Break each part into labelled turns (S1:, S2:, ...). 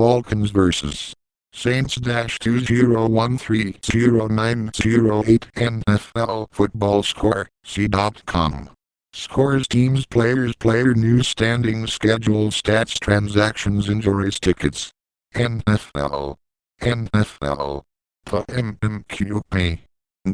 S1: Falcons vs. Saints-2013-0908 NFL Football Score, C.com. Scores, teams, players, player news, standings, schedule, stats, transactions, injuries, tickets. NFL. PMMQP.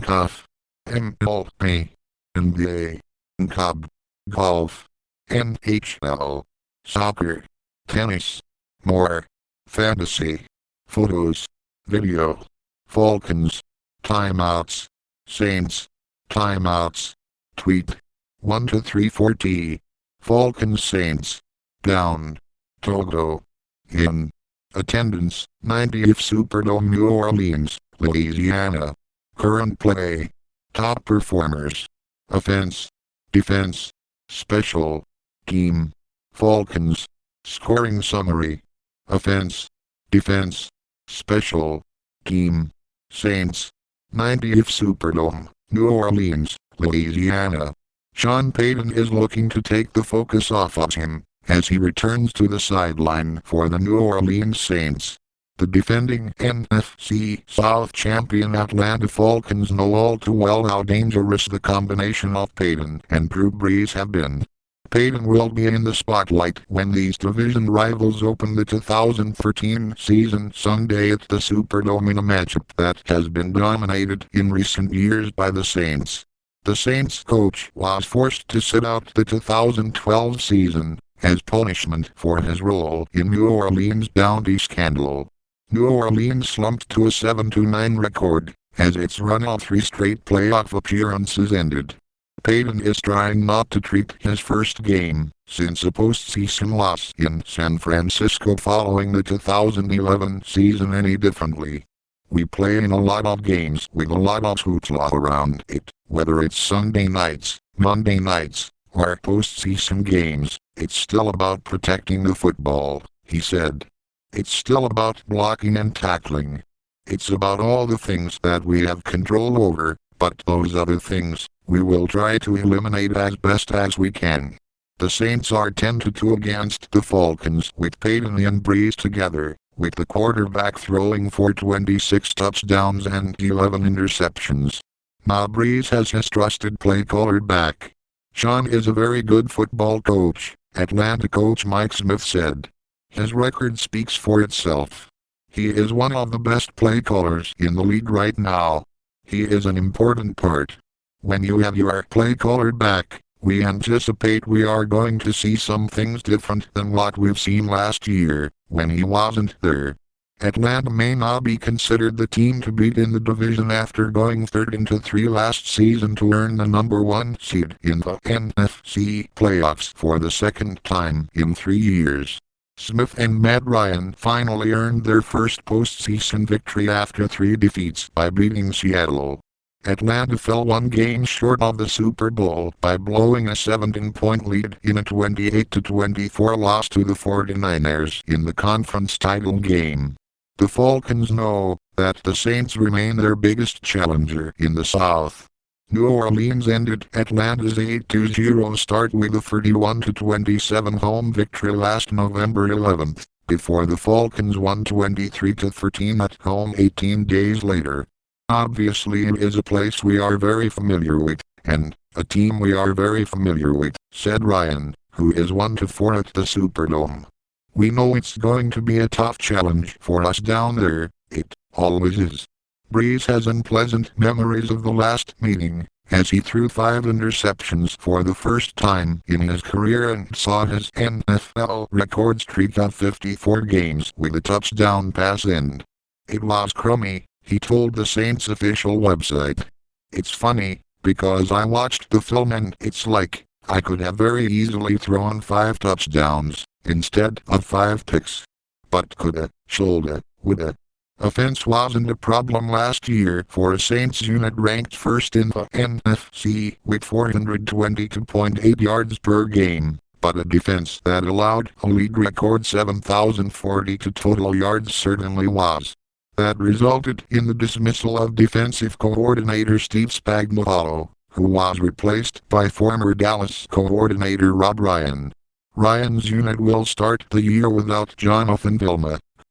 S1: Cuff. MLP. NBA. Cub. Golf. NHL. Soccer. Tennis. More. Fantasy. Photos. Video. Falcons. Timeouts. Saints. Timeouts. Tweet. 1 to 3 4T. Falcons Saints. Down. Togo. In. Attendance, 90th Superdome, New Orleans, Louisiana. Current play. Top performers. Offense. Defense. Special. Team. Falcons. Scoring summary. Offense. Defense. Special. Team. Saints. 90th Superdome, New Orleans, Louisiana. Sean Payton is looking to take the focus off of him as he returns to the sideline for the New Orleans Saints. The defending NFC South champion Atlanta Falcons know all too well how dangerous the combination of Payton and Drew Brees have been. Payton will be in the spotlight when these division rivals open the 2013 season Sunday at the Superdome in a matchup that has been dominated in recent years by the Saints. The Saints coach was forced to sit out the 2012 season as punishment for his role in New Orleans' bounty scandal. New Orleans slumped to a 7-9 record as its run of 3 straight playoff appearances ended. Payton is trying not to treat his first game since a postseason loss in San Francisco following the 2011 season any differently. We play in a lot of games with a lot of hoopla around it, whether it's Sunday nights, Monday nights, or postseason games. It's still about protecting the football, he said. It's still about blocking and tackling. It's about all the things that we have control over, but those other things, we will try to eliminate as best as we can. The Saints are 10-2 against the Falcons with Payton and Brees together, with the quarterback throwing for 26 touchdowns and 11 interceptions. Now Brees has his trusted play caller back. Sean is a very good football coach, Atlanta coach Mike Smith said. His record speaks for itself. He is one of the best play callers in the league right now. He is an important part. When you have your play caller back, we anticipate we are going to see some things different than what we've seen last year, when he wasn't there. Atlanta may not be considered the team to beat in the division after going 13-3 last season to earn the number 1 seed in the NFC playoffs for the second time in 3 years. Smith and Matt Ryan finally earned their first postseason victory after 3 defeats by beating Seattle. Atlanta fell 1 game short of the Super Bowl by blowing a 17-point lead in a 28-24 loss to the 49ers in the conference title game. The Falcons know that the Saints remain their biggest challenger in the South. New Orleans ended Atlanta's 8-0 start with a 31-27 home victory last November 11th, before the Falcons won 23-13 at home 18 days later. Obviously it is a place we are very familiar with, and a team we are very familiar with, said Ryan, who is 1-4 at the Superdome. We know it's going to be a tough challenge for us down there, it always is. Brees has unpleasant memories of the last meeting, as he threw 5 interceptions for the first time in his career and saw his NFL record streak of 54 games with a touchdown pass end. It was crummy, he told the Saints official website. It's funny, because I watched the film and it's like, I could have very easily thrown 5 touchdowns, instead of 5 picks. But coulda, shoulda, woulda. Offense wasn't a problem last year for a Saints unit ranked first in the NFC with 422.8 yards per game, but a defense that allowed a league record 7,042 total yards certainly was. That resulted in the dismissal of defensive coordinator Steve Spagnuolo, who was replaced by former Dallas coordinator Rob Ryan. Ryan's unit will start the year without Jonathan Vilma,